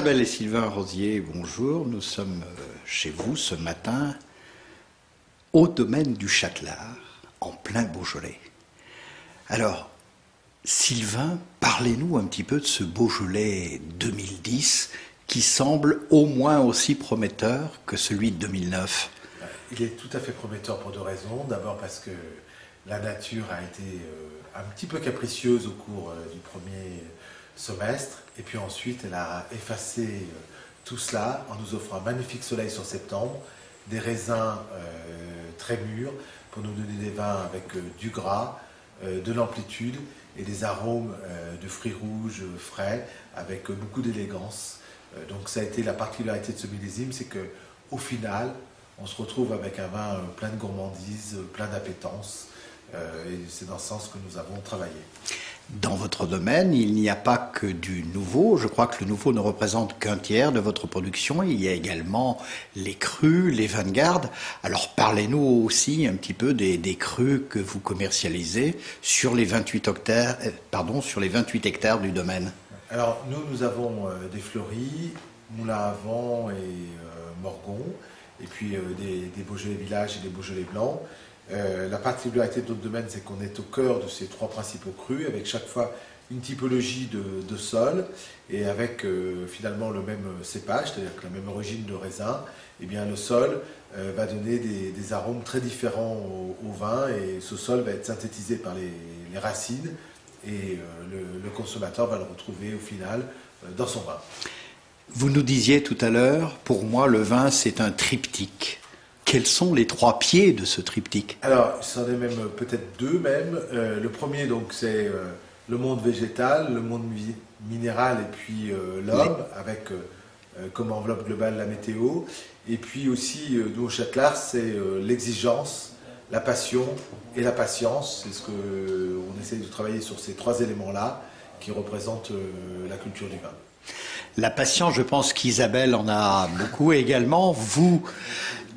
Isabelle et Sylvain Rosier, bonjour. Nous sommes chez vous ce matin au domaine du Châtelard, en plein Beaujolais. Alors, Sylvain, parlez-nous un petit peu de ce Beaujolais 2010 qui semble au moins aussi prometteur que celui de 2009. Il est tout à fait prometteur pour deux raisons. D'abord parce que la nature a été un petit peu capricieuse au cours du premier semestre, et puis ensuite elle a effacé tout cela en nous offrant un magnifique soleil sur septembre, des raisins très mûrs pour nous donner des vins avec du gras, de l'amplitude et des arômes de fruits rouges frais avec beaucoup d'élégance. Donc ça a été la particularité de ce millésime, c'est que au final on se retrouve avec un vin plein de gourmandise, plein d'appétence, et c'est dans ce sens que nous avons travaillé. Dans votre domaine, il n'y a pas que du nouveau. Je crois que le nouveau ne représente qu'un tiers de votre production. Il y a également les crus, les vins de garde. Alors parlez-nous aussi un petit peu des crus que vous commercialisez sur les 28 hectares du domaine. Alors nous avons des fleuris, Moulin à Vent et Morgon, et puis des Beaujolais villages et des Beaujolais blancs. La particularité de notre domaine, c'est qu'on est au cœur de ces trois principaux crus, avec chaque fois une typologie de sol, et avec finalement le même cépage, c'est-à-dire que la même origine de raisin. Eh bien, le sol va donner des arômes très différents au vin, et ce sol va être synthétisé par les racines, et le consommateur va le retrouver au final dans son vin. Vous nous disiez tout à l'heure, pour moi le vin c'est un triptyque. Quels sont les trois pieds de ce triptyque? Alors, c'en est même peut-être deux même. Le premier, donc, c'est le monde végétal, le monde minéral et puis l'homme, avec comme enveloppe globale la météo. Et puis aussi, nous au Châtelard, c'est l'exigence, la passion et la patience. C'est ce qu'on essaie de travailler sur ces trois éléments-là qui représentent la culture du vin. La patience, je pense qu'Isabelle en a beaucoup également. Vous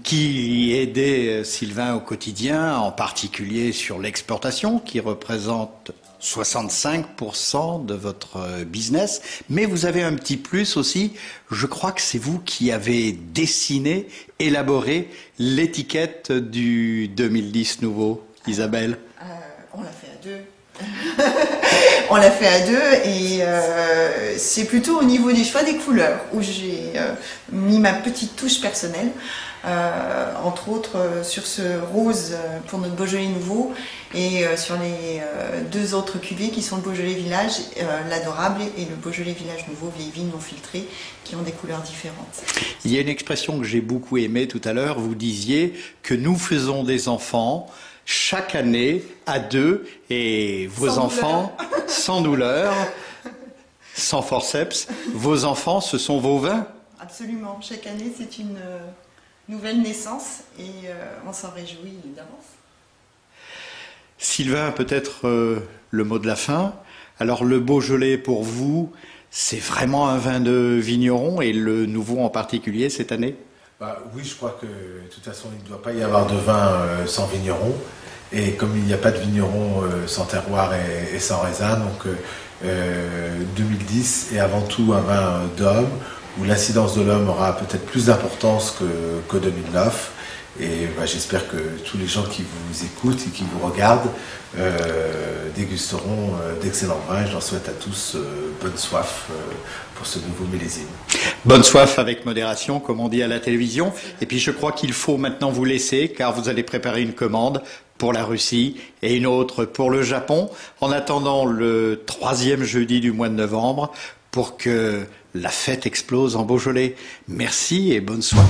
qui aidez Sylvain au quotidien, en particulier sur l'exportation, qui représente 65% de votre business, mais vous avez un petit plus aussi, je crois que c'est vous qui avez dessiné, élaboré l'étiquette du 2010 nouveau, Isabelle. On l'a fait à deux. On l'a fait à deux, et c'est plutôt au niveau des choix des couleurs où j'ai mis ma petite touche personnelle, entre autres sur ce rose pour notre Beaujolais nouveau, et sur les deux autres cuvées qui sont le Beaujolais village, l'adorable, et le Beaujolais village nouveau vieille vigne non filtrée, qui ont des couleurs différentes. Il y a une expression que j'ai beaucoup aimée tout à l'heure, vous disiez que nous faisons des enfants chaque année à deux, et vos sans enfants, douleur. Sans douleur, sans forceps, vos enfants, ce sont vos vins? Absolument, chaque année c'est une nouvelle naissance, et on s'en réjouit d'avance. Sylvain, peut-être le mot de la fin. Alors le Beaujolais pour vous, c'est vraiment un vin de vigneron, et le nouveau en particulier cette année? Oui, je crois que de toute façon il ne doit pas y avoir de vin sans vigneron, et comme il n'y a pas de vigneron sans terroir et sans raisin, donc 2010 est avant tout un vin d'homme, où l'incidence de l'homme aura peut-être plus d'importance que 2009, et j'espère que tous les gens qui vous écoutent et qui vous regardent dégusteront d'excellents vins. Je leur souhaite à tous bonne soif pour ce nouveau millésime. Bonne soif avec modération, comme on dit à la télévision. Et puis je crois qu'il faut maintenant vous laisser, car vous allez préparer une commande pour la Russie et une autre pour le Japon, en attendant le 3e jeudi du mois de novembre, pour que la fête explose en Beaujolais. Merci et bonne soif.